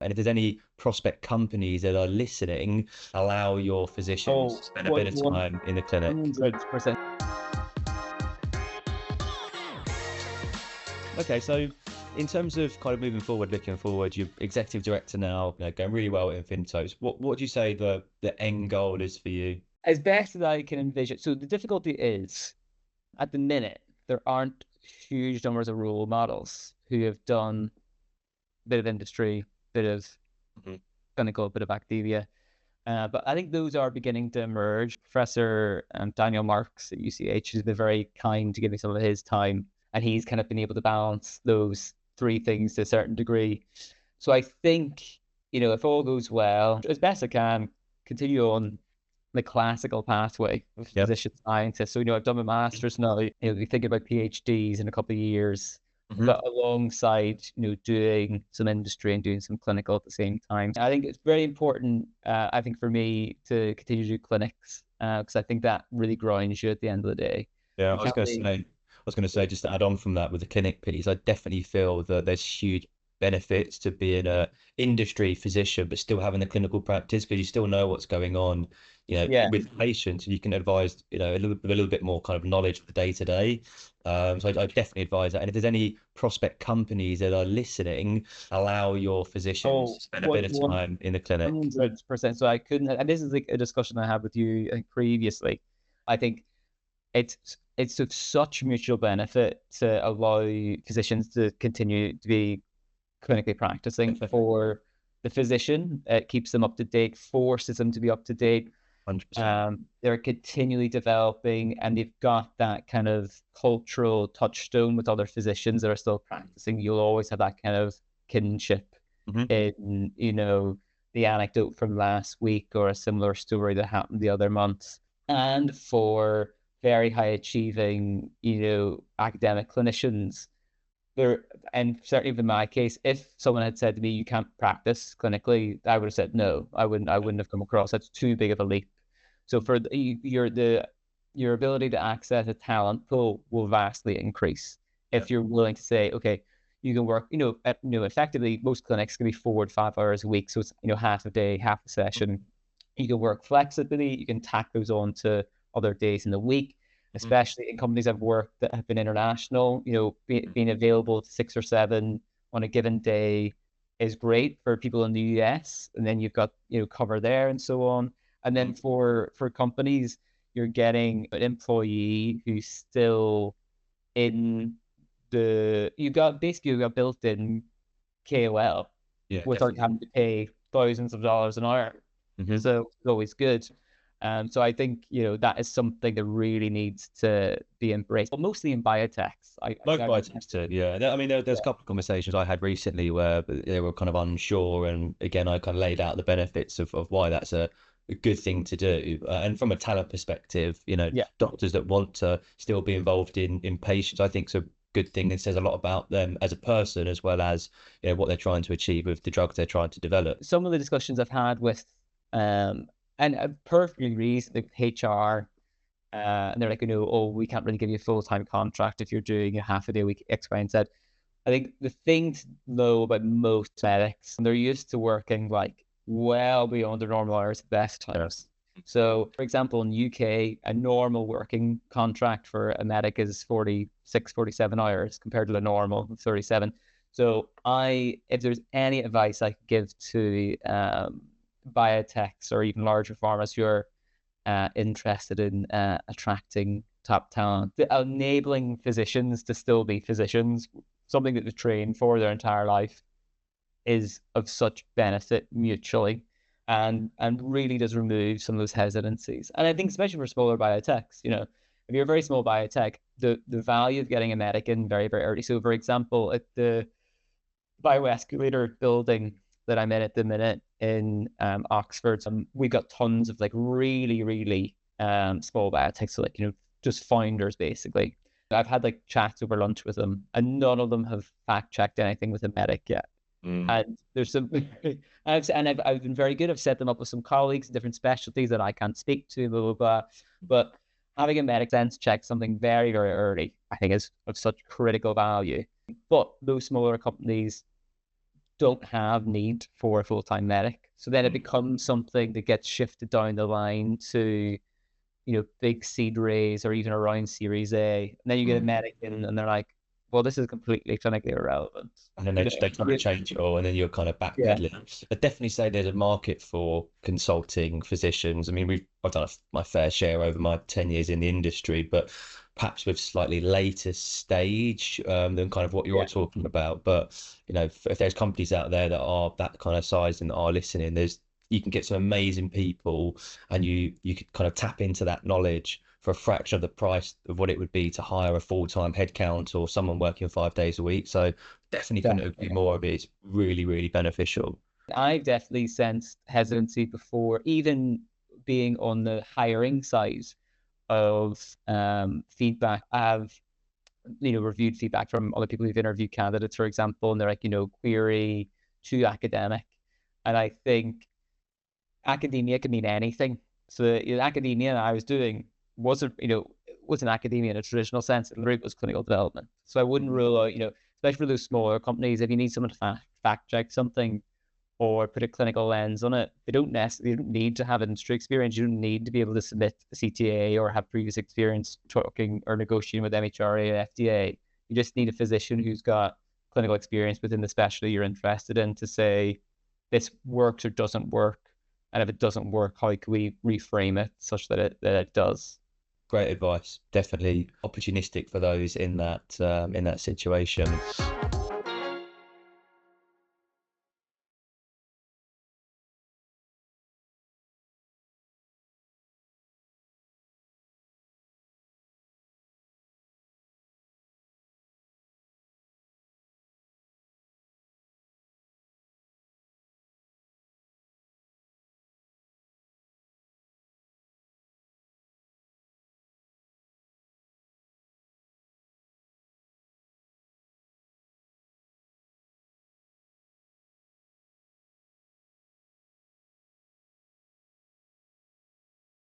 And if there's any prospect companies that are listening, allow your physicians to spend a bit of time in the clinic. 100%. Okay, so in terms of kind of moving forward, looking forward, you're executive director now, going really well at Infinitropes. What would you say the end goal is for you? As best as I can envision. So the difficulty is, at the minute, there aren't huge numbers of role models who have done a bit of industry, bit of Mhm. clinical, bit of academia. But I think those are beginning to emerge. Professor Daniel Marks at UCH has been very kind to give me some of his time, and he's kind of been able to balance those three things to a certain degree. So I think, if all goes well, as best I can, continue on the classical pathway of Yep. physician scientist. So, I've done my master's now, we think about PhDs in a couple of years, Mhm. but alongside, doing some industry and doing some clinical at the same time. I think it's very important, I think for me to continue to do clinics, because I think that really grinds you at the end of the day. Yeah, You can't really, I was going to say, just to add on from that with the clinic piece, I definitely feel that there's huge benefits to being a industry physician, but still having the clinical practice because you still know what's going on, yeah. with patients, and you can advise, a little bit more kind of knowledge of the day to day. So I definitely advise that. And if there's any prospect companies that are listening, allow your physicians to spend a bit of time in the clinic. 100%. So I couldn't, and this is like a discussion I had with you, I think, previously. I think it's of such mutual benefit to allow physicians to continue to be clinically practicing for the physician. It keeps them up to date, forces them to be up to date. 100%. They're continually developing, and they've got that kind of cultural touchstone with other physicians that are still practicing. You'll always have that kind of kinship Hmm. in, the anecdote from last week or a similar story that happened the other month. And for very high achieving, academic clinicians, there, and certainly in my case, if someone had said to me, you can't practice clinically, I would have said no. I wouldn't have come across. That's too big of a leap. So for your ability to access a talent pool will vastly increase Yeah. if you're willing to say, okay, you can work, effectively most clinics can be 4 to 5 hours a week. So it's, half a day, half a session. You can work flexibly. You can tack those on to other days in the week, Mhm. especially in companies I've worked that have been international. Being available to 6 or 7 on a given day is great for people in the US, and then you've got cover there and so on. And then for companies, you're getting an employee who's still in you've got built-in KOL Yeah, without definitely. having to pay thousands of dollars an hour. Hmm. So it's always good. So I think, that is something that really needs to be embraced, but mostly in biotechs. Both biotechs too, yeah. I mean, there's Yeah. a couple of conversations I had recently where they were kind of unsure, and again, I kind of laid out the benefits of why that's a good thing to do. And from a talent perspective, Yeah. doctors that want to still be involved in patients, I think is a good thing. It says a lot about them as a person as well as what they're trying to achieve with the drugs they're trying to develop. Some of the discussions I've had with, um, and perfectly reasonably with HR, and they're like, oh, we can't really give you a full-time contract if you're doing a half a day a week, X, Y, and Z. I think the thing to know about most medics, they're used to working like well beyond their normal hours at best Yeah. times. So, for example, in UK, a normal working contract for a medic is 46, 47 hours compared to the normal 37. So, if there's any advice I could give to biotechs or even larger pharmas who are interested in attracting top talent, enabling physicians to still be physicians, something that they've trained for their entire life, is of such benefit mutually, and really does remove some of those hesitancies. And I think especially for smaller biotechs, if you're a very small biotech, the value of getting a medic in very, very early. So for example, at the bioescalator building that I'm in at the minute in Oxford, we've got tons of like really, really small biotechs, so like, just founders basically. I've had like chats over lunch with them, and none of them have fact checked anything with a medic yet. Mm. And there's some, I've been very good. I've set them up with some colleagues in different specialties that I can't speak to, blah, blah, blah. But having a medic sense check something very, very early, I think is of such critical value. But those smaller companies don't have need for a full-time medic. So then it becomes something that gets shifted down the line to, big seed raise or even around Series A. And then you get a medic in and they're like, well, this is completely clinically irrelevant. And then they try to change it all, and then you're kind of backpedaling. I definitely say there's a market for consulting physicians. I mean, I've done my fair share over my 10 years in the industry, but perhaps with slightly later stage than kind of what you're talking about. But if there's companies out there that are that kind of size and that are listening, you can get some amazing people, and you could kind of tap into that knowledge for a fraction of the price of what it would be to hire a full-time headcount or someone working 5 days a week. So definitely couldn't agree more of it. It's really, really beneficial. I've definitely sensed hesitancy before, even being on the hiring side of feedback. I've reviewed feedback from other people who've interviewed candidates, for example, and they're like, query too academic. And I think academia can mean anything. So academia I was doing wasn't academia in a traditional sense. It was clinical development. So I wouldn't rule out, especially for those smaller companies, if you need someone to fact check something or put a clinical lens on it, they don't need to have industry experience. You don't need to be able to submit a CTA or have previous experience talking or negotiating with MHRA and FDA. You just need a physician who's got clinical experience within the specialty you're interested in to say this works or doesn't work. And if it doesn't work, how can we reframe it such that it does? Great advice. Definitely opportunistic for those in that situation.